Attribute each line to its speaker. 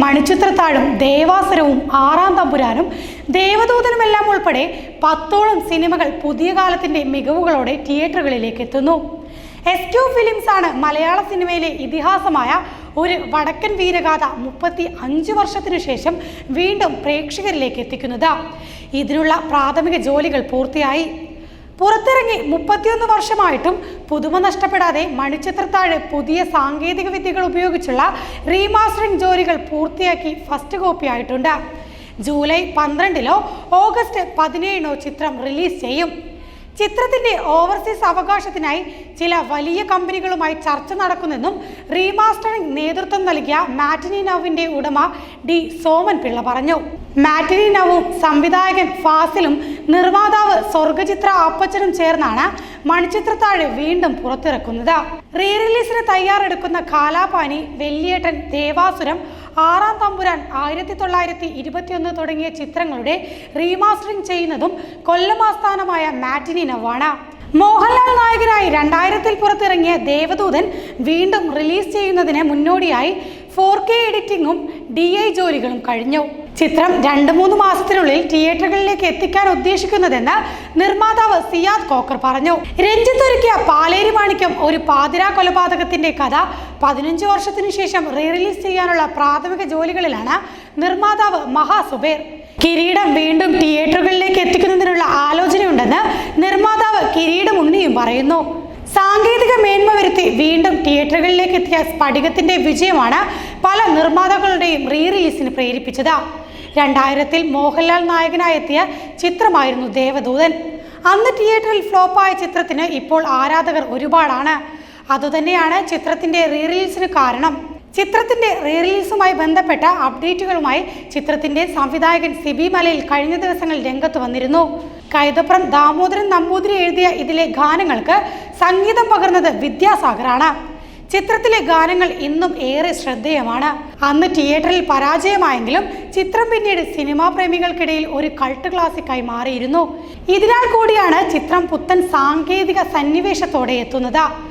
Speaker 1: മണിച്ചിത്രത്താഴും, ദേവാസുരവും, ആറാം തമ്പുരാനും, ദേവദൂതനുമെല്ലാം ഉൾപ്പെടെ 10ഓളം സിനിമകൾ പുതിയ കാലത്തിന്റെ മികവുകളോടെ തിയേറ്ററുകളിലേക്ക് എത്തുന്നു. SQ ഫിലിംസ് ആണ് മലയാള സിനിമയിലെ ഇതിഹാസമായ ഒരു വടക്കൻ വീരഗാഥ 35 വർഷത്തിനു ശേഷം വീണ്ടും പ്രേക്ഷകരിലേക്ക് എത്തിക്കുന്നത്. ഇതിനുള്ള പ്രാഥമിക ജോലികൾ പൂർത്തിയായി. പുറത്തിറങ്ങി 31 വർഷമായിട്ടും പുതുമ നഷ്ടപ്പെടാതെ മണിച്ചിത്രത്താഴ് പുതിയ സാങ്കേതിക വിദ്യകൾ ഉപയോഗിച്ചുള്ള റീമാസ്റ്ററിംഗ് ജോലികൾ പൂർത്തിയാക്കി ഫസ്റ്റ് കോപ്പി ആയിട്ടുണ്ട്. ജൂലൈ 12 ഓഗസ്റ്റ് 17 ചിത്രം റിലീസ് ചെയ്യും. ചിത്രത്തിന്റെ ഓവർസീസ് അവകാശത്തിനായി ചില വലിയ കമ്പനികളുമായി ചർച്ച നടക്കുന്നെന്നും റീമാസ്റ്ററിംഗ് നേതൃത്വം നൽകിയ മാറ്റിനി നൗവിന്റെ ഉടമ ഡി സോമൻ പിള്ള പറഞ്ഞു. മാറ്റിനി നൗവും സംവിധായകൻ ഫാസിലും നിർമ്മാതാവ് സ്വർഗചിത്ര അപ്പച്ചനും ചേർന്നാണ് മണിച്ചിത്രത്താഴ് വീണ്ടും പുറത്തിറക്കുന്നത്. റീ റിലീസിന് തയ്യാറെടുക്കുന്ന കാലാപാനി, വെള്ളിയേട്ടൻ, ദേവാസുരം, ആറാം തമ്പുരാൻ, 1921 തുടങ്ങിയ ചിത്രങ്ങളുടെ റീമാസ്റ്ററിംഗ് ചെയ്യുന്നതും കൊല്ലം ആസ്ഥാനമായ മാറ്റിനി നൗവാണ്. മോഹൻലാൽ നായകനായി 2000 പുറത്തിറങ്ങിയ ദേവദൂതൻ വീണ്ടും റിലീസ് ചെയ്യുന്നതിന് മുന്നോടിയായി 4K എഡിറ്റിംഗും DI ജോലികളും കഴിഞ്ഞു. ചിത്രം 2-3 മാസത്തിനുള്ളിൽ തിയേറ്ററുകളിലേക്ക് എത്തിക്കാൻ ഉദ്ദേശിക്കുന്നതെന്ന് നിർമ്മാതാവ് സിയാദ് കോക്കർ പറഞ്ഞു. രഞ്ജിത്ത് ഒരുക്കിയ പാലേരി മാണിക്യം ഒരു പാതിരാ കൊലപാതകത്തിന്റെ കഥ 15 വർഷത്തിനു ശേഷം റീ റിലീസ് ചെയ്യാനുള്ള പ്രാഥമിക ജോലികളിലാണ് നിർമ്മാതാവ് മഹാ സുബേർ. കിരീടം വീണ്ടും തിയേറ്ററുകളിലേക്ക് എത്തിക്കുന്നതിനുള്ള ആലോചനയുണ്ടെന്ന് നിർമ്മാതാവ് കിരീടം ഉണ്ണിയും പറയുന്നു. സാങ്കേതിക മേന്മ വരുത്തി വീണ്ടും തിയേറ്ററുകളിലേക്ക് എത്തിയ സ്ഫടികത്തിന്റെ വിജയമാണ് പല നിർമ്മാതാക്കളുടെയും റീ റിലീസിന് പ്രേരിപ്പിച്ചത്. 2000 മോഹൻലാൽ നായകനായെത്തിയ ചിത്രമായിരുന്നു ദേവദൂതൻ. അന്ന് തിയേറ്ററിൽ ഫ്ലോപ്പായ ചിത്രത്തിന് ഇപ്പോൾ ആരാധകർ ഒരുപാടാണ്. അതുതന്നെയാണ് ചിത്രത്തിന്റെ റീ റിലീസിന് കാരണം. ചിത്രത്തിന്റെ റീ റിലീസുമായി ബന്ധപ്പെട്ട അപ്ഡേറ്റുകളുമായി ചിത്രത്തിന്റെ സംവിധായകൻ സിബി മലയിൽ കഴിഞ്ഞ ദിവസങ്ങളിൽ രംഗത്ത് വന്നിരുന്നു. കൈതപ്രം ദാമോദരൻ നമ്പൂതിരി എഴുതിയ ഇതിലെ ഗാനങ്ങൾക്ക് സംഗീതം പകർന്നത് വിദ്യാസാഗറാണ്. ചിത്രത്തിലെ ഗാനങ്ങൾ ഇന്നും ഏറെ ശ്രദ്ധേയമാണ്. അന്ന് തിയേറ്ററിൽ പരാജയമായെങ്കിലും ചിത്രം പിന്നീട് സിനിമാ പ്രേമികൾക്കിടയിൽ ഒരു കൾട്ട് ക്ലാസിക്കായി മാറിയിരുന്നു. ഇതിനാൽ കൂടിയാണ് ചിത്രം പുത്തൻ സാങ്കേതിക സന്നിവേശത്തോടെ എത്തുന്നത്.